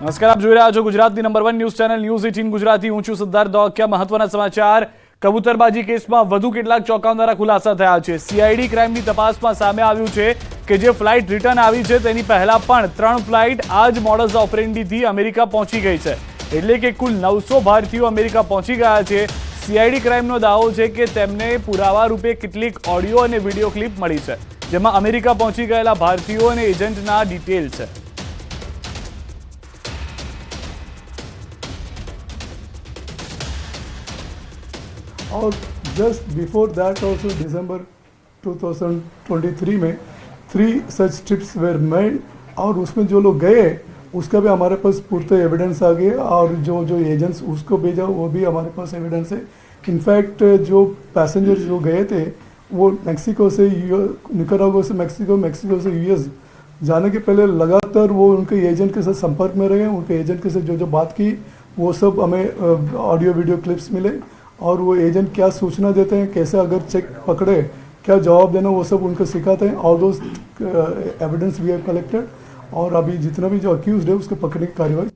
નમસ્કાર, આપ જોઈ રહ્યા છો ગુજરાતની number 1 news channel news 18 Gujarati. હું છું સિદ્ધાર્થ દોકિયા. મહત્વના સમાચાર. કબૂતરબાજી કેસમાં વધુ કેટલાક ચોંકાવનારા ખુલાસા થયા છે. સીઆઈડી ક્રાઇમની તપાસમાં સામે આવ્યું છે કે જે ફ્લાઇટ રિટર્ન આવી છે તેની પહેલા પણ 3 ફ્લાઇટ આ જ મોડસ ઓપરેન્ડીથી અમેરિકા પહોંચી ગઈ છે. એટલે કે કુલ 900 ભારતીયો અમેરિકા પહોંચી ગયા છે. સીઆઈડી ક્રાઇમનો દાવો છે કે તેમને પુરાવા રૂપે કેટલીક ઓડિયો અને વિડીયો ક્લિપ મળી છે જેમાં અમેરિકા પહોંચી ગયેલા ભારતીયો અને એજન્ટના ડિટેલ છે. और जस्ट बिफोर दैट ऑल्सो दिसंबर 2023 में 3 सच ट्रिप्स वेर मेड और उसमें जो लोग गए उसका भी हमारे पास पूरे एविडेंस आ गए और जो एजेंट्स उसको भेजा वो भी हमारे पास एविडेंस है. इनफैक्ट जो पैसेंजर्स जो गए थे वो मैक्सिको से निकारागुआ से मैक्सिको से यूएस जाने के पहले लगातार वो उनके एजेंट के साथ संपर्क में रहे. उनके एजेंट के साथ जो बात की वो सब हमें ऑडियो वीडियो क्लिप्स मिले और वो एजेंट क्या सूचना देते हैं, कैसे अगर चेक पकड़े क्या जवाब देना, वो सब उनको सिखाते हैं. All those evidence we have collected और अभी जितना भी जो अक्यूज्ड है उसको पकड़ने की कार्यवाही.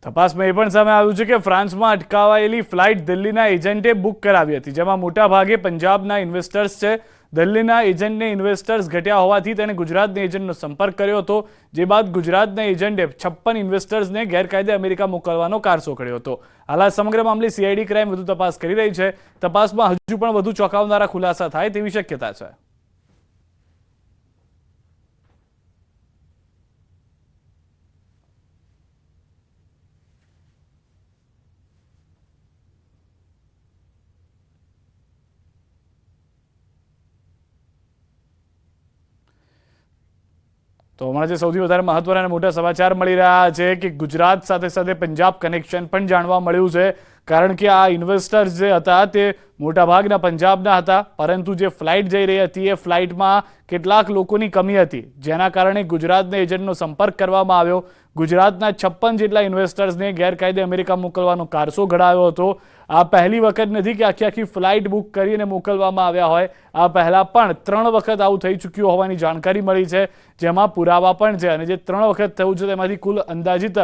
તપાસમાં એ પણ સામે આવ્યું છે કે ફ્રાન્સમાં અટકાવાયેલી ફ્લાઇટ દિલ્હીના એજન્ટે બુક કરાવી હતી જેમાં મોટા ભાગે પંજાબના ઇન્વેસ્ટર્સ છે. દિલ્હીના એજન્ટને ઇન્વેસ્ટર્સ ઘટ્યા હોવાથી તેણે ગુજરાતના એજન્ટનો સંપર્ક કર્યો હતો. જે બાદ ગુજરાતના એજન્ટે 56 ઇન્વેસ્ટર્સને ગેરકાયદે અમેરિકા મોકલવાનો કારસો કર્યો હતો. હાલ આ સમગ્ર મામલે સીઆઈડી ક્રાઇમ વધુ તપાસ કરી રહી છે. તપાસમાં હજુ પણ વધુ ચોંકાવનારા ખુલાસા થાય તેવી શક્યતા છે. તો હમણાં જે સૌથી વધારે મહત્વના અને મોટા સમાચાર મળી રહ્યા છે કે ગુજરાત સાથે સાથે પંજાબ કનેક્શન પણ જાણવા મળ્યું છે. કારણ કે આ ઇન્વેસ્ટર્સ જે હતા તે મોટાભાગના પંજાબના હતા, પરંતુ જે ફ્લાઇટ જઈ રહી હતી એ ફ્લાઇટમાં કેટલાક લોકોની કમી હતી જેના કારણે ગુજરાતના એજન્ટનો સંપર્ક કરવામાં આવ્યો. ગુજરાતના 56 જેટલા ઇન્વેસ્ટર્સને ગેરકાયદે અમેરિકા મોકલવાનો કારસો ઘડાયો હતો. આ પહેલી વખત નથી કે આખી ફ્લાઇટ બુક કરીને મોકલવામાં આવ્યા હોય. આ પહેલા પણ 3 વખત આવું થઈ ચૂક્યું હોવાની જાણકારી મળી છે જેમાં પુરાવા પણ છે. અને જે 3 વખત થયું છે તેમાંથી કુલ અંદાજિત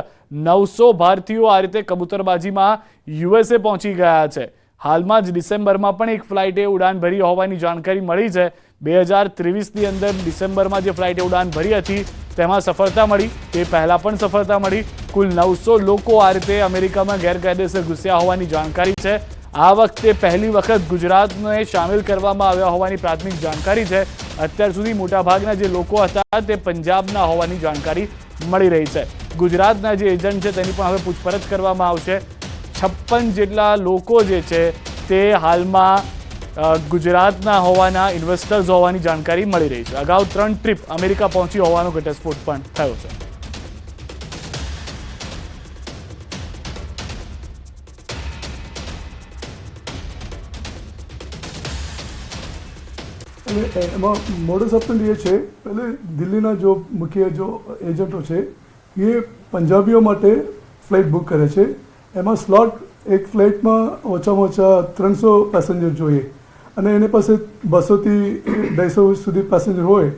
900 ભારતીયો આ રીતે કબૂતરબાજીમાં યુએસએ પહોંચી ગયા છે. હાલમાં જ ડિસેમ્બરમાં પણ એક ફ્લાઇટે ઉડાન ભરી હોવાની જાણકારી મળી છે. 2023ની અંદર ડિસેમ્બરમાં જે ફ્લાઇટે ઉડાન ભરી હતી તેમાં સફળતા મળી, તે પહેલાં પણ સફળતા મળી. કુલ 900 લોકો આ રીતે અમેરિકામાં ગેરકાયદેસર ઘૂસ્યા હોવાની જાણકારી છે. આ વખતે પહેલી વખત ગુજરાતને સામેલ કરવામાં આવ્યા હોવાની પ્રાથમિક જાણકારી છે. અત્યાર સુધી મોટાભાગના જે લોકો હતા તે પંજાબના હોવાની જાણકારી મળી રહી છે. ગુજરાતના જે એજન્ટ છે તેની પણ હવે પૂછપરછ કરવામાં આવશે. 56 જેટલા લોકો જે છે તે હાલમાં ગુજરાતના હોવાના ઇન્વેસ્ટર્સ હોવાની જાણકારી મળી રહી છે. અગાઉ 3 ટ્રીપ અમેરિકા પહોંચી હોવાનો ઘટસ્ફોટ પણ થયો છે. એમાં મોડસ ઓપરેન્ડી એ છે, પહેલે દિલ્હીના જો મુખ્ય જો એજન્ટો છે એ પંજાબીઓ માટે ફ્લાઇટ બુક કરે છે. એમાં સ્લોટ એક ફ્લાઇટમાં ઓછામાં ઓછા 300 પેસેન્જર જોઈએ અને એની પાસે 200થી 250 સુધી પેસેન્જર હોય.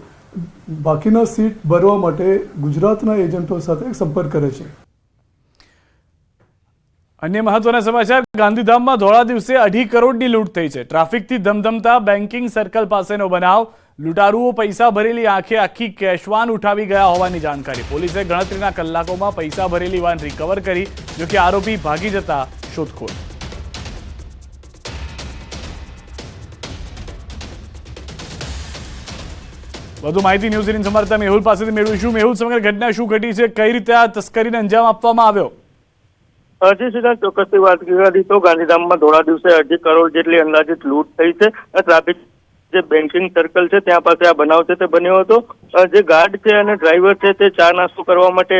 બાકીના સીટ ભરવા માટે ગુજરાતના એજન્ટો સાથે સંપર્ક કરે છે. અન્ય મહત્વના સમાચાર. ગાંધીધામમાં ધોળા દિવસે 2.5 કરોડની લૂંટ થઈ છે. ટ્રાફિકથી ધમધમતા બેન્કિંગ સર્કલ પાસેનો બનાવ. લૂંટારુઓ પૈસા ભરેલી આંખે આખી કેશવાન ઉઠાવી ગયા હોવાની જાણકારી. પોલીસે ગણતરીના કલાકોમાં પૈસા ભરેલી વાન રિકવર કરી, જોકે આરોપી ભાગી જતા શોધખોળ. વધુ માહિતી ન્યૂઝ 18 સમાચાર મેહુલ પાસેથી મેળવીશું. મેહુલ, સમગ્ર ઘટના શું ઘટી છે, કઈ રીતે આ તસ્કરીને અંજામ આપવામાં આવ્યો? જી સીધા ચોક્કસથી વાત કરી તો ગાંધીધામમાં ધોળા દિવસે 2.5 કરોડ જેટલી અંદાજિત લૂંટ થઈ છે. ટ્રાફિક જે બેન્કિંગ સર્કલ છે ત્યાં પાસે આ બનાવ છે તે બન્યો હતો. જે ગાર્ડ છે અને ડ્રાઈવર છે તે ચા નાસ્તો કરવા માટે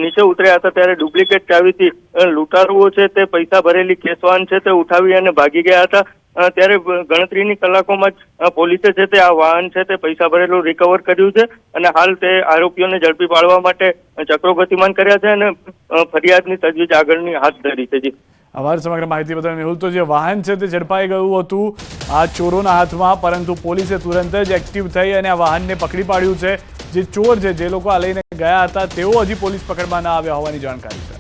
નીચે ઉતર્યા હતા ત્યારે ડુપ્લિકેટ ચાવીથી લૂંટારુઓ છે તે પૈસા ભરેલી કેશવાન છે તે ઉઠાવી અને ભાગી ગયા હતા. ત્યારે ગણતરીની કલાકોમાં જ પોલીસે છે તે આ વાહન છે તે પૈસા ભરેલું રિકવર કર્યું છે અને હાલ તે આરોપીઓને ઝડપી પાડવા માટે ચક્રો ગતિમાન કર્યા છે અને ફરિયાદની તજવીજ આગળની હાથ ધરી છે. જી, આભાર સમગ્ર માહિતી બદલ મેહુલ. તો જે વાહન છે તે ઝડપાઈ ગયું હતું આ ચોરોના હાથમાં, પરંતુ પોલીસે તુરંત જ એક્ટિવ થઈ અને આ વાહનને પકડી પાડ્યું છે. જે ચોર છે, જે લોકો આ લઈને ગયા હતા, તેઓ હજી પોલીસ પકડમાં ના આવ્યા હોવાની જાણકારી છે.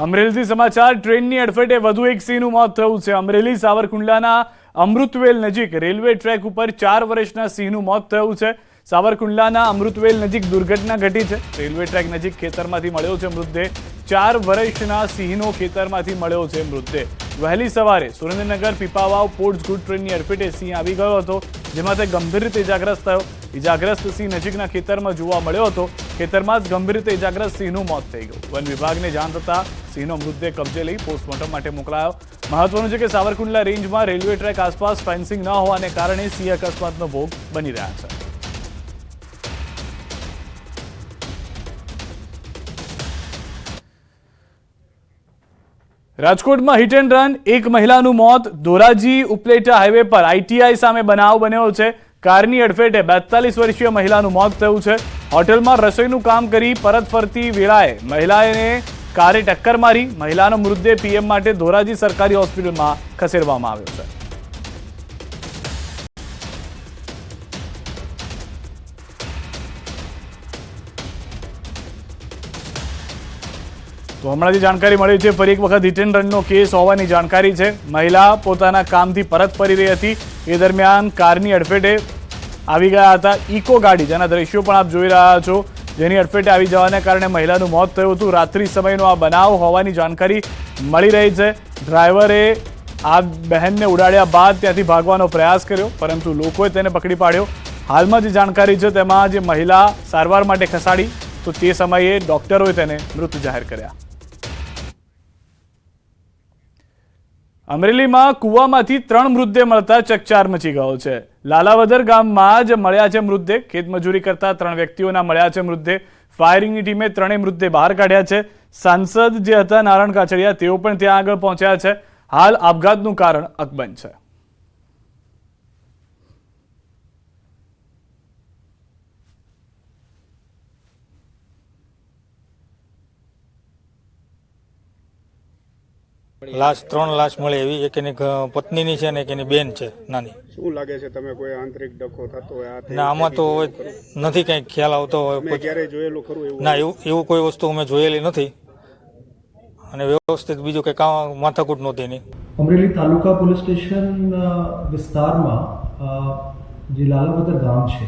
અમરેલીથી સમાચાર. ટ્રેનની અડફેટે વધુ એક સિંહનું મોત થયું છે. અમરેલી સાવરકુંડલાના અમૃતવેલ નજીક રેલવે ટ્રેક ઉપર 4 વર્ષના સિંહનું મોત થયું છે. સાવરકુંડલાના અમૃતવેલ નજીક દુર્ઘટના ઘટી છે. રેલવે ટ્રેક નજીક ખેતરમાંથી મળ્યો છે મૃતદેહ. 4 વર્ષના સિંહનો ખેતરમાંથી મળ્યો છે મૃતદેહ. વહેલી સવારે સુરેન્દ્રનગર પીપાવાવ પોર્ટ્સ ગુડ ટ્રેનની અડફેટે સિંહ આવી ગયો હતો, જેમાં તે ગંભીર રીતે ઇજાગ્રસ્ત થયો. ઇજાગ્રસ્ત સિંહ નજીકના ખેતરમાં જોવા મળ્યો હતો. ખેતરમાં જ ગંભીર રીતે ઇજાગ્રસ્ત સિંહનું મોત થઈ ગયું. વન વિભાગને જાણ થતાં સિંહનો મૃતદેહ કબજે લઈ પોસ્ટમોર્ટમ માટે મોકલાયો. મહત્વનું છે કે સાવરકુંડલા રેન્જમાં રેલવે ટ્રેક આસપાસ ફેન્સિંગ ન હોવાને કારણે સિંહ અકસ્માતનો ભોગ બની રહ્યા છે. રાજકોટમાં હિટ એન્ડ રન, એક મહિલાનું મોત. ધોરાજી ઉપલેટા હાઈવે પર ITI સામે બનાવ બન્યો છે. કારની અડફેટે 42 વર્ષીય મહિલાનું મોત થયું છે. હોટેલમાં રસોઈનું કામ કરી પરત ફરતી વેળાએ મહિલાને કારે ટક્કર મારી. મહિલાનો મૃતદેહ PM માટે ધોરાજી સરકારી હોસ્પિટલમાં ખસેડવામાં આવ્યો છે. તો હમણાંથી જાણકારી મળી છે, ફરી એક વખત હિટ એન્ડ રનનો કેસ હોવાની જાણકારી છે. મહિલા પોતાના કામથી પરત ફરી રહી હતી. એ દરમિયાન કારની અડફેટે આવી ગયા હતા. ઇકો ગાડી, જેના દ્રશ્યો પણ આપ જોઈ રહ્યા છો, જેની અડફેટે આવી જવાને કારણે મહિલાનું મોત થયું હતું. રાત્રિ સમયનો આ બનાવ હોવાની જાણકારી મળી રહી છે. ડ્રાઈવરે આ બહેનને ઉડાડ્યા બાદ ત્યાંથી ભાગવાનો પ્રયાસ કર્યો, પરંતુ લોકોએ તેને પકડી પાડ્યો. હાલમાં જે જાણકારી છે તેમાં જે મહિલા સારવાર માટે ખસાડી, તો તે સમયે ડોક્ટરોએ તેને મૃત જાહેર કર્યા. અમરેલીમાં કૂવામાંથી 3 મૃતદેહ મળતા ચકચાર મચી ગયો છે. લાલાવદર ગામમાં જ મળ્યા છે મૃતદેહ. ખેતમજૂરી કરતા 3 વ્યક્તિઓના મળ્યા છે મૃતદેહ. ફાયરિંગની ટીમે 3 મૃતદેહ બહાર કાઢ્યા છે. સાંસદ જે હતા નારણ કાછડિયા, તેઓ પણ ત્યાં આગળ પહોંચ્યા છે. હાલ આપઘાતનું કારણ અકબંધ છે. લાશ 3 લાશ મળી એવી, એક એની પત્નીની છે ને એક એની બેન છે નાની. શું લાગે છે તમે કોઈ આંતરિક ડખો થતો હોય ના, આમાં તો નથી કઈ ખ્યાલ આવતો હોય. ક્યારેય જોયેલું ખરું એવું? ના, એવું કોઈ વસ્તુ અમે જોયેલી નથી અને વ્યવસ્થિત બીજું કઈ કામ માથાકૂટ નહોતી એની. અમરેલી તાલુકા પોલીસ સ્ટેશન વિસ્તારમાં જે લાલાવદર ગામ છે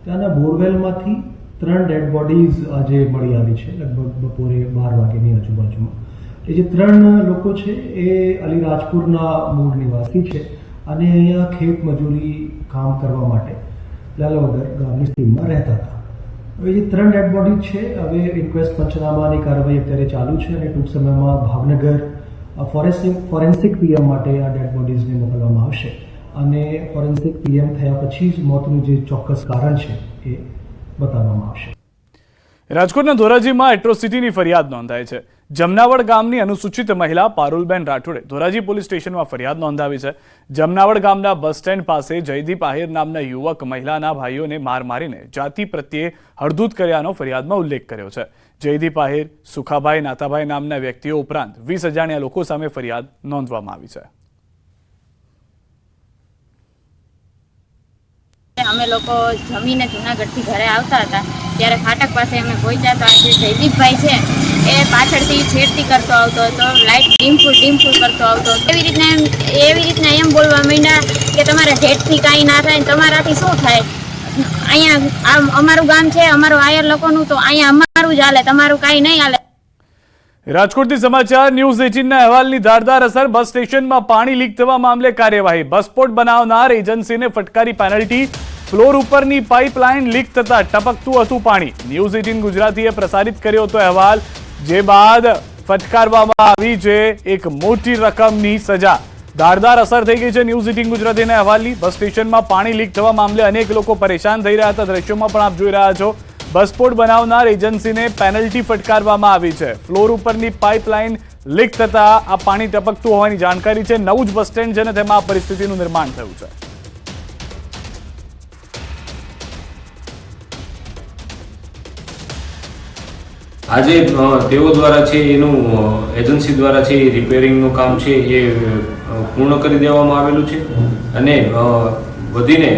ત્યાંના બોરવેલમાંથી 3 ડેડ બોડીઝ આજે મળી આવી છે, લગભગ બપોરે 12 વાગ્યાની આજુબાજુમાં. એ જે 3 લોકો છે એ અલીરાજપુરના મૂળ નિવાસી છે અને અહીંયા ખેત મજૂરી કામ કરવા માટે લાલાવદર ગામની સીમમાં રહેતા હતા. હવે જે 3 ડેડ બોડી છે, હવે ઇન્ક્વેસ્ટ પંચનામાની કાર્યવાહી અત્યારે ચાલુ છે અને ટૂંક સમયમાં ભાવનગર ફોરેન્સિક PM માટે આ ડેડ બોડીઝને મોકલવામાં આવશે અને ફોરેન્સિક PM થયા પછી જ મોતનું જે ચોક્કસ કારણ છે એ બતાવવામાં આવશે. રાજકોટના ધોરાજીમાં એટ્રોસિટીની ફરિયાદ નોંધાઈ છે. જમનાવડ ગામની અનુસૂચિત મહિલા પારુલબેન રાઠોડે ધોરાજી પોલીસ સ્ટેશનમાં ફરિયાદ નોંધાવી છે. જમનાવડ ગામના બસ સ્ટેન્ડ પાસે જયદીપ આહિર નામના યુવક મહિલાના ભાઈઓને માર મારીને જાતિ પ્રત્યે હળદૂત કર્યાનો ફરિયાદમાં ઉલ્લેખ કર્યો છે. જયદીપ આહિર, સુખાભાઈ, નાતાભાઈ નામના વ્યક્તિઓ ઉપરાંત 20 અજાણ્યા લોકો સામે ફરિયાદ નોંધવામાં આવી છે. અમે લોકો જમીને જુનાગઢથી ઘરે આવતા હતા ત્યારે ફાટક પાસે અમે પહોંચ્યા તો આજે જયદીપભાઈ છે એ પાછળથી છેડતી કરતો આવતો હતો, લાઇટ ડીમફૂલ કરતો આવતો. એવી રીતના એમ બોલવા માંડ્યા કે તમારા જેટથી કાંઈ ના થાય, તમારાથી શું થાય? અહીંયા અમારું ગામ છે, અમારું આયર લોકોનું, તો અહીંયા અમારું જ હાલે, તમારું કાંઈ નહીં હાલે. રાજકોટથી સમાચાર. ન્યૂઝ 18ના અહેવાલની ધારદાર અસર. બસ સ્ટેશનમાં પાણી લીક થવા મામલે કાર્યવાહી. બસપોર્ટ બનાવનાર એજન્સીને ફટકારી પેનલ્ટી. ફ્લોર ઉપરની પાઇપલાઇન લીક થતા ટપકતું હતું પાણી. ન્યૂઝ 18 ગુજરાતીએ પ્રસારિત કર્યો હતો અહેવાલ, જે બાદ ફટકારવામાં આવી છે એક મોટી રકમની સજા. ધારદાર અસર થઈ ગઈ છે ન્યૂઝ 18 ગુજરાતીના અહેવાલની. બસ સ્ટેશનમાં પાણી લીક થવા મામલે અનેક લોકો પરેશાન થઈ રહ્યા હતા. દ્રશ્યોમાં પણ આપ જોઈ રહ્યા છો. બસપોર્ટ બનાવનાર એજન્સીને પેનલ્ટી ફટકારવામાં આવી છે. ફ્લોર ઉપરની પાઇપલાઇન લીક થતા આ પાણી ટપકતું હોવાની જાણકારી છે. નવું જ બસ સ્ટેન્ડ છે ને તેમાં આ પરિસ્થિતિનું નિર્માણ થયું છે. આજે તેઓ દ્વારા છે એનું એજન્સી દ્વારા છે એ રિપેરિંગનું કામ છે એ પૂર્ણ કરી દેવામાં આવેલું છે અને વધીને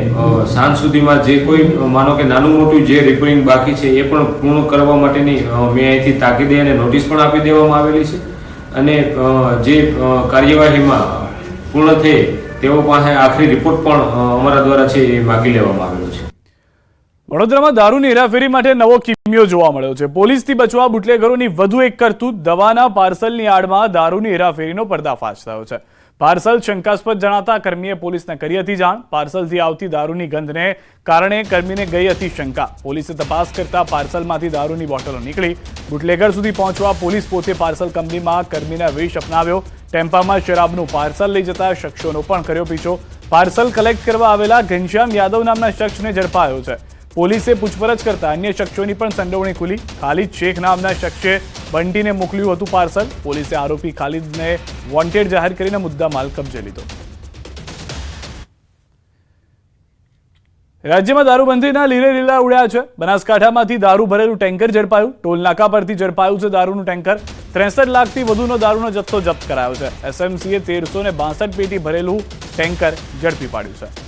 સાંજ સુધીમાં જે કોઈ માનો કે નાનું મોટું જે રિપેરિંગ બાકી છે એ પણ પૂર્ણ કરવા માટેની મેં અહીંથી તાકીદે અને નોટિસ પણ આપી દેવામાં આવેલી છે અને જે કાર્યવાહીમાં પૂર્ણ થઈ તેઓ પાસે આખરી રિપોર્ટ પણ અમારા દ્વારા છે એ માગી લેવામાં આવેલો છે. વડોદરામાં દારૂની હેરાફેરી માટે નવો કિમિયો જોવા મળ્યો છે. પોલીસથી બચવા બુટલેગરોની વધુ એક કરતૂત. દવાના પાર્સલની આડમાં દારૂની હેરાફેરીનો પર્દાફાશ થયો છે. પાર્સલ શંકાસ્પદ જણાતા કર્મીએ પોલીસને કરી હતી જાણ. પાર્સલથી આવતી દારૂની ગંધને કારણે કર્મીને ગઈ હતી શંકા. પોલીસે તપાસ કરતા પાર્સલમાંથી દારૂની બોટલો નીકળી. બુટલેગર સુધી પહોંચવા પોલીસ પોતે પાર્સલ કંપનીમાં કર્મીના વેશ અપનાવ્યો. ટેમ્પામાં શરાબનું પાર્સલ લઈ જતા શખ્સોનો પણ કર્યો પીછો. પાર્સલ કલેક્ટ કરવા આવેલા ઘનશ્યામ યાદવ નામના શખ્સને ઝડપાયો છે. પોલીસે પૂછપરછ કરતા અન્ય શખ્સોની પણ સંડોવણી ખુલી. ખાલિદ શેખ નામના શખ્સે બંટીને મોકલ્યું હતું પાર્સલ. પોલીસે આરોપી ખાલિદને વોન્ટેડ જાહેર કરીને મુદ્દામાલ કબજે લીધો. રાજ્યમાં દારૂબંધીના લીરે લીલા ઉડ્યા છે. બનાસકાંઠામાંથી દારૂ ભરેલું ટેન્કર ઝડપાયું. ટોલનાકા પરથી ઝડપાયું છે દારૂનું ટેન્કર. 63 લાખથી વધુનો દારૂનો જથ્થો જપ્ત કરાયો છે. એસએમસીએ 1362 પેટી ભરેલું ટેન્કર ઝડપી પાડ્યું છે.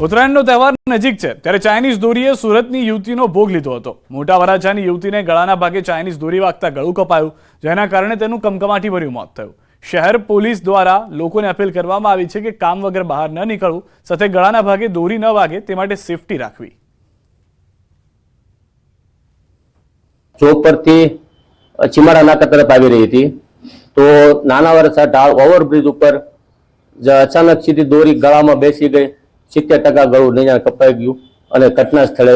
ઉત્તરાયણનો તહેવાર નજીક છે ત્યારે ચાઇનીઝ દોરીએ સુરતની યુવતીનો ભોગ લીધો હતો. મોટા વરાછાની યુવતીને ગળાના ભાગે ચાઇનીઝ દોરી વાગતા ગળું કપાયું, જેના કારણે તેનું કમકમાટીભર્યું મોત થયું. શહેર પોલીસ દ્વારા લોકોને અપીલ કરવામાં આવી છે કે કામ વગર બહાર ન નીકળવું, સાથે ગળાના ભાગે દોરી ન વાગે તે માટે સેફટી રાખવી. ચોક પરથી ચીમાડા નાકા તરફ આવી રહી હતી તો નાના વરસા ઢાળ ઓવરબ્રિજ ઉપર અચાનક સીધી દોરી ગળામાં બેસી ગઈ. 70% ગળું નહીં કપાઈ ગયું અને ઘટના સ્થળે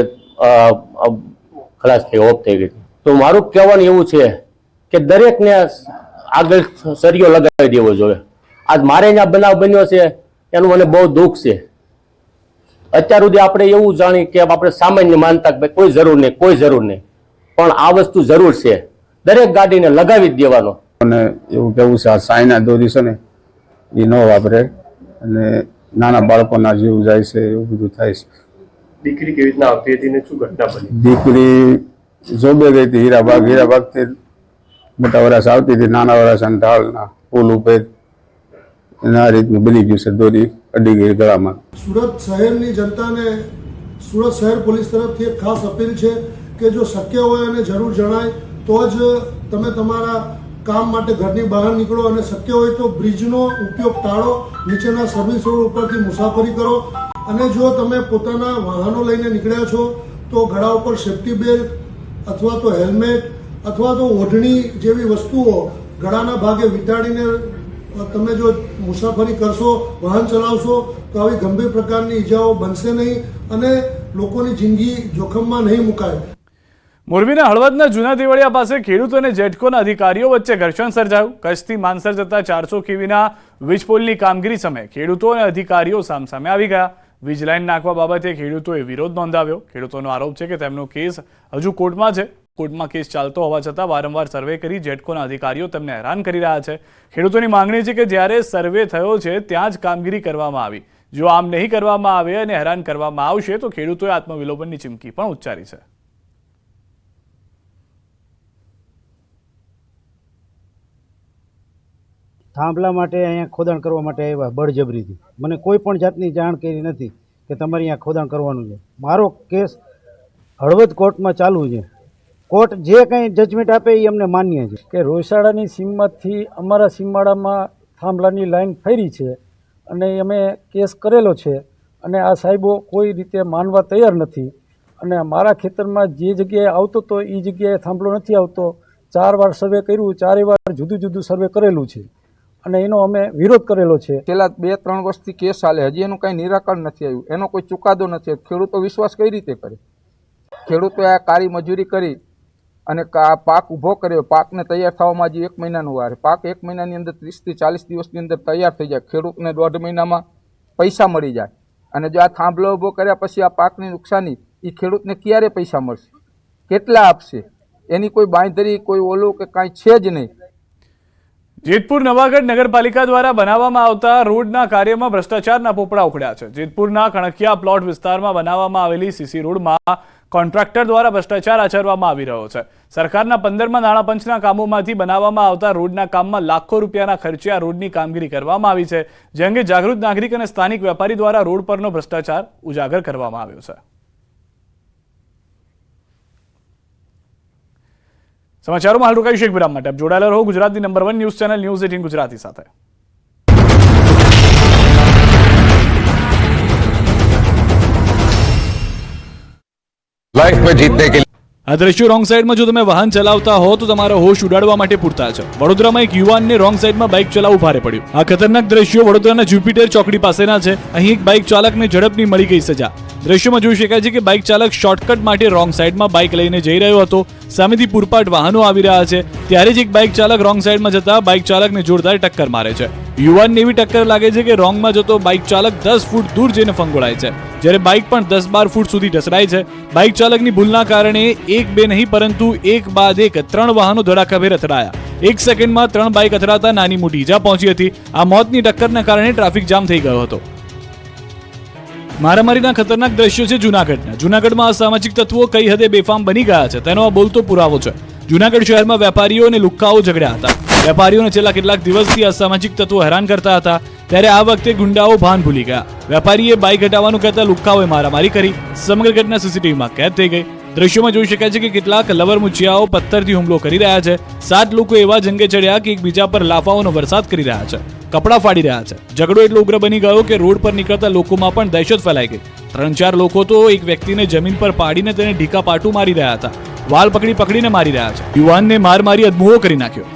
ખલાસ થઈ ઓફ થઈ ગઈ. તો મારું કહેવાનું એવું છે કે દરેકને આગળ સરિયો લગાવી દેવો જોઈએ. આજ મારે અહીંયા બનાવ બન્યો છે એનું મને બહુ દુઃખ છે. અત્યાર સુધી આપણે એવું જાણી કે આપણે સામાન્ય માનતા કે કોઈ જરૂર નહીં, કોઈ જરૂર નહીં, પણ આ વસ્તુ જરૂર છે. દરેક ગાડીને લગાવી જ દેવાનો. અને એવું કેવું છે આ સાયના દોરી છે ને એ ન વાપરે અને નાના બાળકોના જીવ જાય છે એવું બધું થાય છે. દીકરી કેવી રીતના આવતી હતી ને શું ઘટના બની? દીકરી જોબે ગઈ હતી હીરાબાગથી મોટા વરાસ આવતી હતી, નાના વરાસાના ઢાળના પુલ ઉપર આ રીતનું બની ગયું છે. દોરી અડી ગઈ ગળામાં. સુરત શહેરની જનતાને સુરત શહેર પોલીસ તરફથી એક ખાસ અપીલ છે કે જો શક્ય હોય અને જરૂર જણાય તો જ તમે તમારા કામ માટે ઘરની બહાર નીકળો અને શક્ય હોય તો બ્રિજનો ઉપયોગ ટાળો. નીચેના સર્વિસ રોડ ઉપરથી મુસાફરી કરો અને જો તમે પોતાના વાહનો લઈને નીકળ્યા છો તો ગળા ઉપર સેફ્ટી બેલ્ટ અથવા તો હેલ્મેટ અથવા તો ઓઢણી જેવી વસ્તુઓ ગળાના ભાગે વીંટાળીને તમે જો મુસાફરી કરશો, વાહન ચલાવશો તો આવી ગંભીર પ્રકારની ઈજાઓ બનશે નહીં અને લોકોની જિંદગી જોખમમાં નહીં મુકાય. મોરબીના હળવદના જૂના દેવળિયા પાસે ખેડૂતો અને જેટકોના અધિકારીઓ વચ્ચે ઘર્ષણ સર્જાયું. કચ્છથી માનસર જતા 400 કેવીના વીજપોલની કામગીરી સમયે ખેડૂતો અને અધિકારીઓ સામસામે આવી ગયા. વીજ લાઈન નાખવા બાબતે ખેડૂતોએ વિરોધ નોંધાવ્યો. ખેડૂતોનો આરોપ છે કે તેમનો કેસ હજુ કોર્ટમાં છે. કોર્ટમાં કેસ ચાલતો હોવા છતાં વારંવાર સર્વે કરી જેટકોના અધિકારીઓ તેમને હેરાન કરી રહ્યા છે. ખેડૂતોની માંગણી છે કે જ્યારે સર્વે થયો છે ત્યાં જ કામગીરી કરવામાં આવી. જો આમ નહીં કરવામાં આવે અને હેરાન કરવામાં આવશે તો ખેડૂતોએ આત્મવિલોપનની ચીમકી પણ ઉચ્ચારી છે. થાંભલા માટે અહીંયા ખોદાણ કરવા માટે આવ્યા બળજબરીથી. મને કોઈ પણ જાતની જાણ કરી નથી કે તમારે અહીંયા ખોદાણ કરવાનું છે. મારો કેસ હળવદ કોર્ટમાં ચાલુ છે. કોર્ટ જે કંઈ જજમેન્ટ આપે એ અમને માન્ય છે. કે રોયસાડાની સીમમાંથી અમારા સીમવાડામાં થાંભલાની લાઈન ફરી છે અને અમે કેસ કરેલો છે અને આ સાહેબો કોઈ રીતે માનવા તૈયાર નથી. અને મારા ખેતરમાં જે જગ્યાએ આવતો હતો એ જગ્યાએ થાંભલો નથી આવતો. 4 વાર સર્વે કર્યું, 4 વાર જુદું જુદું સર્વે કરેલું છે અને એનો અમે વિરોધ કરેલો છે. છેલ્લા 2-3 વર્ષથી કેસ ચાલે, હજી એનું કાંઈ નિરાકરણ નથી આવ્યું. એનો કોઈ ચુકાદો નથી. ખેડૂતો વિશ્વાસ કઈ રીતે કરે? ખેડૂતોએ આ કાળી મજૂરી કરી અને પાક ઊભો કર્યો. પાકને તૈયાર થવામાં હજી 1 મહિનાનું વાર. પાક 1 મહિનાની અંદર 30 થી 40 દિવસની અંદર તૈયાર થઈ જાય. ખેડૂતને 1.5 મહિનામાં પૈસા મળી જાય. અને જો આ થાંભલો ઊભો કર્યા પછી આ પાકની નુકસાની એ ખેડૂતને ક્યારે પૈસા મળશે? કેટલા આપશે? એની કોઈ બાંયધરી, કોઈ ઓલું કે કાંઈ છે જ નહીં. જેતપુર નવાગઢ નગરપાલિકા દ્વારા બનાવવામાં આવતા રોડના કાર્યમાં ભ્રષ્ટાચારના પોપડા ઉખડ્યા છે. જેતપુરના કણકિયા પ્લોટ વિસ્તારમાં બનાવવામાં આવેલી સીસી રોડમાં કોન્ટ્રાક્ટર દ્વારા ભ્રષ્ટાચાર આચરવામાં આવી રહ્યો છે. સરકારના 15મા નાણાં પંચના કામોમાંથી બનાવવામાં આવતા રોડના કામમાં લાખો રૂપિયાના ખર્ચે આ રોડની કામગીરી કરવામાં આવી છે, જે અંગે જાગૃત નાગરિક અને સ્થાનિક વેપારી દ્વારા રોડ પરનો ભ્રષ્ટાચાર ઉજાગર કરવામાં આવ્યો છે. સમાચારોમાં હાલ રોકાઈશું એક વિરામ માટે. આપ જોડાયેલા રહો ગુજરાતની number 1 news channel news 18 Gujarati સાથે. लाइफ में जीतने के આ દ્રશ્યો રોંગ સાઈડમાં જો તમે વાહન ચલાવતા હો તો તમારા હોશ ઉડાડવા માટે પૂરતા છે. વડોદરામાં એક યુવાનને રોંગ સાઈડમાં બાઇક ચલાવવું ભારે પડ્યું. આ ખતરનાક દ્રશ્યો વડોદરાના જ્યુપિટર ચોકડી પાસેના છે. અહીં એક બાઇક ચાલકને ઝડપની મળી ગઈ સજા. દ્રશ્યોમાં જોઈ શકાય છે કે બાઇક ચાલક શોર્ટકટ માટે રોંગ સાઈડમાં બાઇક લઈને જઈ રહ્યો હતો. સામેથી પૂરપાટ વાહનો આવી રહ્યા છે, ત્યારે જ એક બાઇક ચાલક રોંગ સાઈડમાં જતા બાઇક ચાલકને જોરદાર ટક્કર મારે છે. યુવાનને એવી ટક્કર લાગે છે કે રોંગમાં જતો બાઇક ચાલક 10 ફૂટ દૂર જઈને ફંગોળાય છે, જ્યારે બાઇક પણ 10-12 ફૂટ સુધી ઢસડાય છે. બાઇક ચાલકની ભૂલના કારણે એક બે નહીં પરંતુ એક બાદ એક 3 વાહનો ધડાકાભેર અથડાયા. 1 સેકન્ડમાં 3 બાઇક અથડાતા નાની મોટી ઈજા પહોંચી હતી. આ મોતની ટક્કરના કારણે ટ્રાફિક જામ થઈ ગયો હતો. મારામારીના ખતરનાક દ્રશ્યો છે જૂનાગઢના. જૂનાગઢમાં અસામાજિક તત્વો કઈ હદે બેફામ બની ગયા છે તેનો આ બોલતો પુરાવો છે. જૂનાગઢ શહેરમાં વેપારીઓ અને લુખ્ખાઓ ઝઘડ્યા હતા. વેપારીઓને છેલ્લા કેટલાક દિવસથી અસામાજિક તત્વો હેરાન કરતા હતા, ત્યારે આ વખતે ગુંડાઓ ભાન ભૂલી ગયા. વેપારીએ બાઇક હટાવવાનું કહેતા લુખ્ખાઓએ મારામારી કરી. સમગ્ર ઘટના સીસીટીવીમાં કેદ થઈ ગઈ. દ્રશ્યોમાં જોઈ શકાય છે કે કેટલાક લવરમુચિયાઓ પથ્થરથી હુમલો કરી રહ્યા છે. 7 લોકો એવા જંગે ચડ્યા કે એકબીજા પર લાફાઓનો વરસાદ કરી રહ્યા છે, કપડાં ફાડી રહ્યા છે. ઝઘડો એટલો ઉગ્ર બની ગયો કે રોડ પર નીકળતા લોકોમાં પણ દહેશત ફેલાઈ ગઈ. 3-4 લોકો તો એક વ્યક્તિને જમીન પર પાડીને તેને ઢીકા પાટું મારી રહ્યા હતા. વાલ પકડીને મારી રહ્યા છે. યુવાનને મારી અધમુઓ કરી નાખ્યો.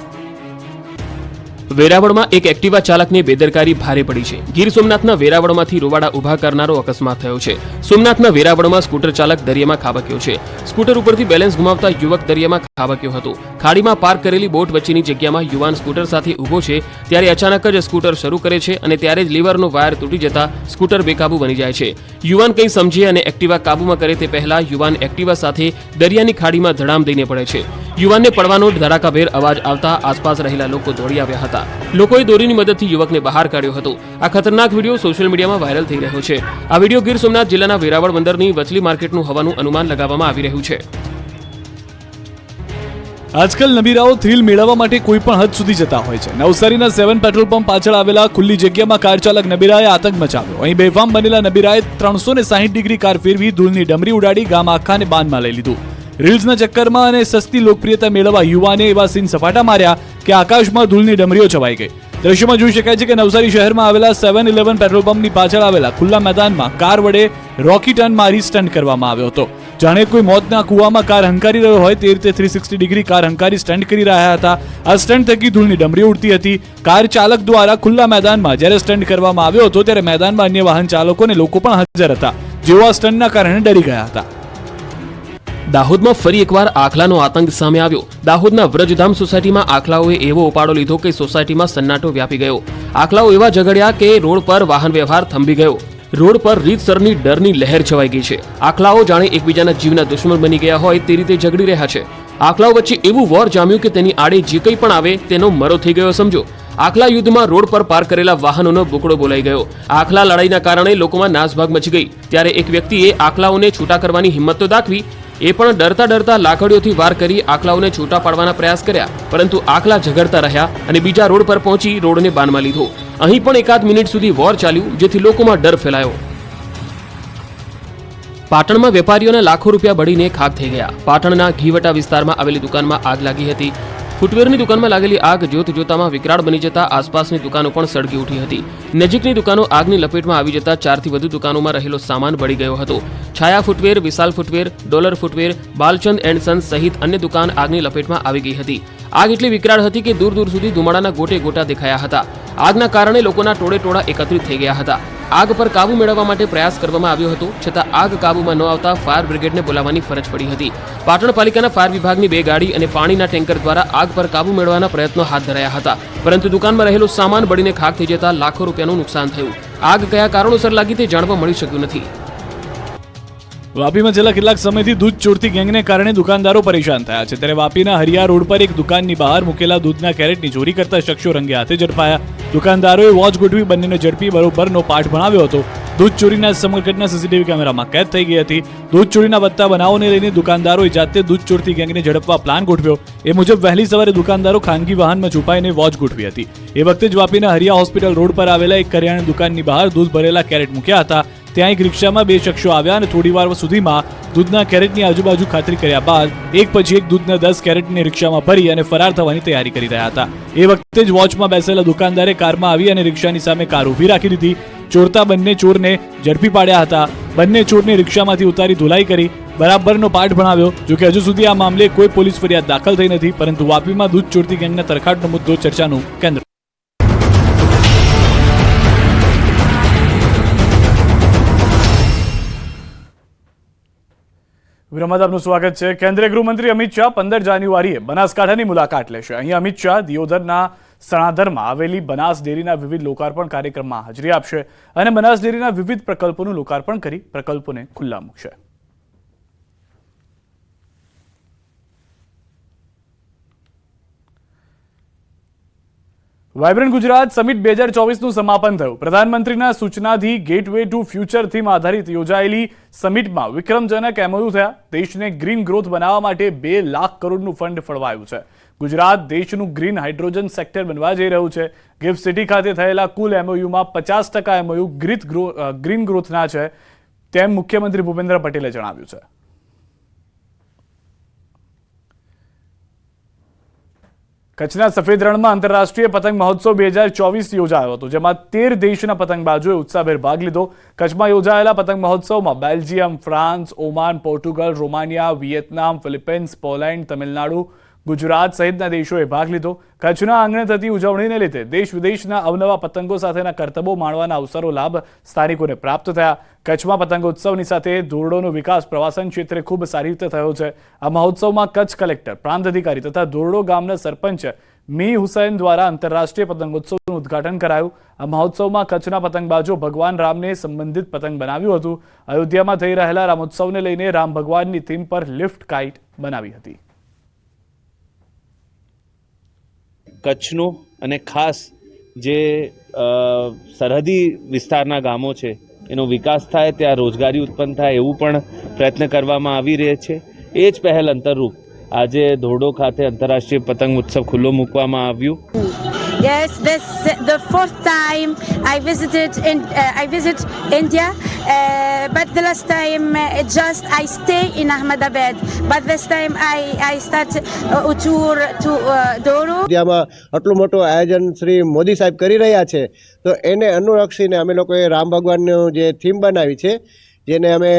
વેરાવળમાં એક એક્ટિવા ચાલકને બેદરકારી ભારે પડી છે. ગીર સોમનાથના વેરાવળમાંથી રોવાડા ઉભા કરનારો અકસ્માત થયો છે. સોમનાથના વેરાવળમાં સ્કૂટર ચાલક દરિયામાં ખાબક્યો છે. સ્કૂટર ઉપરથી બેલેન્સ ગુમાવતા યુવક દરિયામાં ખાબક્યો હતો. ખાડીમાં પાર્ક કરેલી બોટ વચ્ચેની જગ્યામાં યુવાન સ્કૂટર સાથે ઊભો છે, ત્યારે અચાનક જ સ્કૂટર શરૂ કરે છે અને ત્યારે જ લીવરનો વાયર તૂટી જતા સ્કૂટર બેકાબુ બની જાય છે. યુવાન કંઈ સમજે અને એક્ટિવા કાબુમાં કરે તે પહેલા યુવાન એક્ટિવા સાથે દરિયાની ખાડીમાં ધડામ દઈને પડે છે. યુવાનને પડવાનો ધડાકાભેર અવાજ આવતા આસપાસ રહેલા લોકો દોડી આવ્યા હતા. લોકોએ દોરીની મદદથી યુવકને બહાર કાઢ્યો હતો. આ ખતરનાક વિડીયો સોશિયલ મીડિયામાં વાયરલ થઈ રહ્યો છે. આ વિડીયો ગીર સોમનાથ જિલ્લાના વેરાવળ બંદરની વચલી માર્કેટનું હોવાનું અનુમાન લગાવવામાં આવી રહ્યું છે. આજકાલ નબીરાઓ થ્રિલ મેળવવા માટે કોઈ પણ હદ સુધી જતા હોય છે. નવસારીના 7 પેટ્રોલ પંપ પાછળ આવેલા ખુલ્લી જગ્યામાં કાર ચાલક નબીરાએ આતંક મચાવ્યો. અહીં બેફામ બનેલા નબીરાએ 360 ડિગ્રી કાર ફેરવી ધૂળની ડમરી ઉડાડી ગામ આખાને બાનમાં લઈ લીધું. રીલ્સના ચક્કરમાં અને સસ્તી લોકપ્રિયતા મેળવવા યુવાને એવા સીન સપાટા માર્યા કે આકાશમાં ધૂળની ડમરીઓ છવાઈ ગઈ. દ્રશ્યોમાં જોઈ શકાય છે કે નવસારી શહેરમાં આવેલા 7-11 પેટ્રોલ પંપની પાછળ આવેલા ખુલ્લા મેદાનમાં કાર વડે રોકી ટર્ન મારી સ્ટન્ટ કરવામાં આવ્યો હતો. જાણે કોઈ મોતના કૂવામાં કાર હંકારી રહ્યો હોય તે રીતે 360 ડિગ્રી કાર હંકારી સ્ટન્ટ કરી રહ્યા હતા. આ સ્ટન્ટ થકી ધૂળની ડમરી ઉડતી હતી. કાર ચાલક દ્વારા ખુલ્લા મેદાનમાં જ્યારે સ્ટન્ટ કરવામાં આવ્યો હતો ત્યારે મેદાનમાં અન્ય વાહન ચાલકો અને લોકો પણ હાજર હતા, જેઓ આ સ્ટન્ટના કારણે ડરી ગયા હતા. દાહોદમાં ફરી એકવાર આખલાનો આતંક સામે આવ્યો. દાહોદના વ્રજધામ સોસાયટીમાં આખલાઓએ એવો ઉપાડો લીધો કે સોસાયટીમાં સન્નાટો વ્યાપી ગયો. આખલાઓ એવા ઝઘડ્યા કે રોડ પર વાહન વ્યવહાર થંભી ગયો. રોડ પર રીતસરની ડરની લહેર છવાઈ ગઈ છે. આખલાઓ જાણે એકબીજાના જીવના દુશ્મન બની ગયા હોય તે રીતે ઝઘડી રહ્યા છે. આખલાઓ વચ્ચે એવું વોર જામ્યું કે તેની આડે જે કંઈ પણ આવે તેનો મરો થઈ ગયો સમજો. આખલા યુદ્ધમાં રોડ પર પાર્ક કરેલા વાહનોનો બુકડો બોલાઈ ગયો. આખલા લડાઈના કારણે લોકોમાં નાસભાગ મચી ગઈ. ત્યારે એક વ્યક્તિએ આખલાઓને છૂટા કરવાની હિંમત તો દાખવી, એ પણ ડરતા લાકડીઓથી વાર કરી આખલાઓને છૂટા પાડવાના પ્રયાસ કર્યા, પરંતુ આખલા ઝઘડતા રહ્યા અને બીજા રોડ પર પહોંચી રોડને બાનમાં લીધો. અહીં પણ એકાદ મિનિટ સુધી વોર ચાલ્યું, જેથી લોકોમાં ડર ફેલાયો. પાટણમાં વેપારીઓના લાખો રૂપિયા બળીને ખાખ થઈ ગયા. પાટણના ઘીવટા વિસ્તારમાં આવેલી દુકાનમાં આગ લાગી હતી. ફૂટવેરની દુકાનમાં લાગેલી આગ જોતામાં વિકરાળ બની જતા આસપાસની દુકાનો પણ સળગી ઉઠી હતી. નજીકની દુકાનો આગની લપેટમાં આવી જતા 4 થી વધુ દુકાનોમાં રહેલો સામાન બળી ગયો હતો. Chhaya footwear, Vishal footwear, dollar footwear, Balchand and sons સહિત અન્ય દુકાન આગની લપેટમાં આવી ગઈ હતી. આગ એટલી વિકરાળ હતી કે દૂર સુધી ધુમાડાના ગોટે ગોટા દેખાયા હતા. આગના કારણે લોકોના ટોળે એકત્રિત થઈ ગયા હતા. આગ પર કાબુ મેળવવા માટે પ્રયાસ કરવામાં આવ્યો હતો, છતાં આગ કાબુમાં ન આવતા ફાયર બ્રિગેડને બોલાવવાની ફરજ પડી હતી. પાટણ પાલિકાના ફાયર વિભાગની 2 ગાડી અને પાણીના ટેન્કર દ્વારા આગ પર કાબુ મેળવવાના પ્રયત્નો હાથ ધરાયા હતા, પરંતુ દુકાનમાં રહેલો સામાન બળીને ખાખ થઈ જતા લાખો રૂપિયાનું નુકસાન થયું. આગ કયા કારણોસર લાગી તે જાણવા મળી શક્યું નથી. વાપીમાં છેલ્લા કેટલાક સમયથી દૂધ ચોરતી ગેંગને કારણે દુકાનદારો પરેશાન થયા છે, ત્યારે વાપીના હરિયા રોડ પર એક દુકાનની બહાર મૂકેલા દૂધના કેરેટની ચોરી કરતા શખ્સો રંગે હાથે ઝડપાયા. દુકાનદારોએ વોચ ગોઠવી બંનેને ઝડપી બરોબરનો પાઠ ભણાવ્યો હતો. દૂધ ચોરીના સમગ્ર ઘટના સીસીટીવી કેમેરામાં કેદ થઈ ગઈ હતી. દૂધ ચોરીના વધતા બનાવોને લઈને દુકાનદારોએ જાતે દૂધ ચોરતી ગેંગને ઝડપવા પ્લાન ગોઠવ્યો. એ મુજબ વહેલી સવારે દુકાનદારો ખાનગી વાહનમાં છુપાઈને વોચ ગોઠવી હતી. એ વખતે જ વાપીના હરિયા હોસ્પિટલ રોડ પર આવેલા એક કરિયાણા દુકાનની બહાર દૂધ ભરેલા કેરેટ મૂક્યા હતા. ત્યાં એક રિક્ષામાં બે શખ્સો આવ્યા અને થોડીવાર સુધીમાં દૂધના કેરેટની આજુબાજુ ખાતરી કર્યા બાદ એક પછી એક દૂધના 10 કેરેટને રિક્ષામાં ભરી અને ફરાર થવાની તૈયારી કરી રહ્યા હતા. એ વખતે જ વોચમાં બેસેલા દુકાનદારે કારમાં આવી અને રિક્ષાની સામે કાર ઊભી રાખી દીધી. ચોરતા બંને ચોરને ઝડપી પાડ્યા હતા. બંને ચોરને રિક્ષામાંથી ઉતારી ધુલાઈ કરી બરાબરનો પાઠ ભણાવ્યો. જોકે હજુ સુધી આ મામલે કોઈ પોલીસ ફરિયાદ દાખલ થઈ નથી, પરંતુ વાપીમાં દૂધ ચોરતી ગેંગના તરખાટનો મુદ્દો ચર્ચાનું કેન્દ્ર. વિરામબાદ આપનું સ્વાગત છે. કેન્દ્રીય ગૃહમંત્રી અમિત શાહ 15 જાન્યુઆરીએ બનાસકાંઠાની મુલાકાત લેશે. અહીં અમિત શાહ દિયોદરના સણાધરમાં આવેલી બનાસ ડેરીના વિવિધ લોકાર્પણ કાર્યક્રમમાં હાજરી આપશે અને બનાસ ડેરીના વિવિધ પ્રકલ્પોનું લોકાર્પણ કરી પ્રકલ્પોને ખુલ્લા મૂકશે. વાયબ્રન્ટ ગુજરાત સમિટ 2024નું સમાપન થયું. પ્રધાનમંત્રીના સૂચનાથી ગેટવે ટુ ફ્યુચર થીમ આધારિત યોજાયેલી સમિટમાં વિક્રમજનક એમઓયુ થયા. દેશને ગ્રીન ગ્રોથ બનાવવા માટે 2 લાખ કરોડનું ફંડ ફળવાયું છે. ગુજરાત દેશનું ગ્રીન હાઇડ્રોજન સેક્ટર બનવા જઈ રહ્યું છે. ગિફ્ટ સિટી ખાતે થયેલા કુલ એમઓયુમાં 50% એમઓયુ ગ્રીન ગ્રોથના છે, તેમ મુખ્યમંત્રી ભૂપેન્દ્ર પટેલે જણાવ્યું છે. કચ્છના સફેદ રણમાં આંતરરાષ્ટ્રીય પતંગ મહોત્સવ 2024 યોજાયો હતો, જેમાં 13 દેશના પતંગબાજોએ ઉત્સાહભેર ભાગ લીધો. કચ્છમાં યોજાયેલા પતંગ મહોત્સવમાં Belgium, France, Oman, Portugal, Romania, Vietnam, Philippines, Poland, Tamil Nadu, Gujarat સહિતના દેશોએ ભાગ લીધો. કચ્છના આંગણે થતી ઉજવણીને લીધે દેશ વિદેશના અવનવા પતંગો સાથેના કરતબો માણવાના અવસરો લાભ સ્થાનિકોને પ્રાપ્ત થયા. કચ્છમાં પતંગોત્સવની સાથે ધોરડોનો વિકાસ પ્રવાસન ક્ષેત્રે ખૂબ સારી રીતે થયો છે. આ મહોત્સવમાં કચ્છ કલેક્ટર, પ્રાંત અધિકારી તથા ધોરડો ગામના સરપંચ મી હુસૈન દ્વારા આંતરરાષ્ટ્રીય પતંગોત્સવનું ઉદ્ઘાટન કરાયું. આ મહોત્સવમાં કચ્છના પતંગબાજો ભગવાન રામને સંબંધિત પતંગ બનાવ્યું હતું. અયોધ્યામાં થઈ રહેલા રામોત્સવને લઈને રામ ભગવાનની થીમ પર લિફ્ટ કાઇટ બનાવી હતી. કચ્છનું અને ખાસ જે સરહદી વિસ્તારના ગામો છે એનો વિકાસ થાય, ત્યાં રોજગારી ઉત્પન્ન થાય એવું પણ પ્રયત્ન કરવામાં આવી રહે છે. એ જ પહેલ અંતરરૂપ આજે ધોરડો ખાતે આંતરરાષ્ટ્રીય પતંગ ઉત્સવ ખુલ્લો મૂકવામાં આવ્યું. Yes, this the fourth time I visit India, but the last time just I stay in Ahmedabad, but this time I start a tour to Doro. ઇન્ડિયામાં આટલું મોટું આયોજન શ્રી મોદી સાહેબ કરી રહ્યા છે, તો એને અનુલક્ષીને અમે લોકોએ રામ ભગવાનનું જે થીમ બનાવી છે, જેને અમે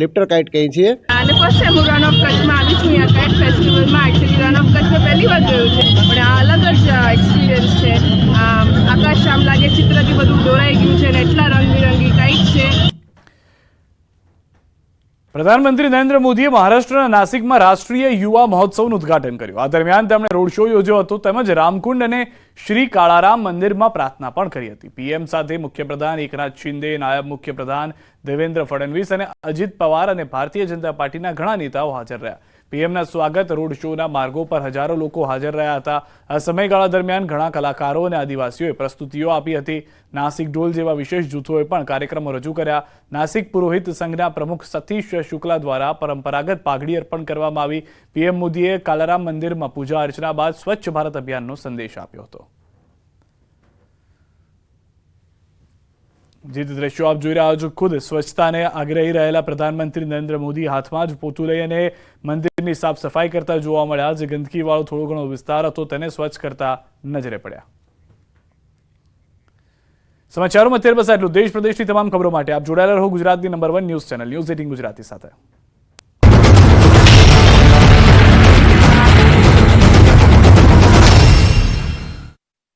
લિફ્ટર કાઇટ કહીએ છીએ. અને ફર્સ્ટ ટાઈમ હું રન ઓફ કચ્છમાં આવી છું. અહીંયા કાઇટ ફેસ્ટિવલમાં એકચ્યુઅલી રન ઓફ કચ્છમાં પહેલી વાર ગયું છે, પણ આ અલગ જ એક્સપિરિયન્સ છે. આકાશ આમ લાગે ચિત્રથી બધું દોરાઈ ગયું છે અને એટલા રંગબેરંગી કાઇટ છે. પ્રધાનમંત્રી નરેન્દ્ર મોદીએ મહારાષ્ટ્રના નાસિકમાં રાષ્ટ્રીય યુવા મહોત્સવનું ઉદ્ઘાટન કર્યું. આ દરમિયાન તેમણે રોડ શો યોજ્યો હતો, તેમજ રામકુંડ અને શ્રી કાળારામ મંદિરમાં પ્રાર્થના પણ કરી હતી. પીએમ સાથે મુખ્યપ્રધાન એકનાથ શિંદે, નાયબ મુખ્યપ્રધાન દેવેન્દ્ર ફડણવીસ અને અજીત પવાર અને ભારતીય જનતા પાર્ટીના ઘણા નેતાઓ હાજર રહ્યા. પીએમના સ્વાગત રોડ શોના માર્ગો પર હજારો લોકો હાજર રહ્યા હતા. આ સમયગાળા દરમિયાન ઘણા કલાકારો અને આદિવાસીઓએ પ્રસ્તુતિઓ આપી હતી. નાસિક ઢોલ જેવા વિશેષ જૂથોએ પણ કાર્યક્રમો રજૂ કર્યા. નાસિક પુરોહિત સંઘના પ્રમુખ સતીશ શુક્લા દ્વારા પરંપરાગત પાઘડી અર્પણ કરવામાં આવી. પીએમ મોદીએ કાલારામ મંદિરમાં પૂજા અર્ચના બાદ સ્વચ્છ ભારત અભિયાનનો સંદેશ આપ્યો હતો. જે દ્રશ્યો આપ જોઈ રહ્યા છો, ખુદ સ્વચ્છતાને આગ્રહી રહેલા પ્રધાનમંત્રી નરેન્દ્ર મોદી હાથમાં જ પોતું લઈ અને મંદિરની સાફ સફાઈ કરતા જોવા મળ્યા. જે ગંદકીવાળો થોડો ઘણો વિસ્તાર હતો તેને સ્વચ્છ કરતા નજરે પડ્યા. સમાચારોમાં અત્યારે બસ આટલું. દેશ પ્રદેશની તમામ ખબરો માટે આપ જોડાયેલા રહો ગુજરાતની number 1 news channel news 18 Gujarati સાથે.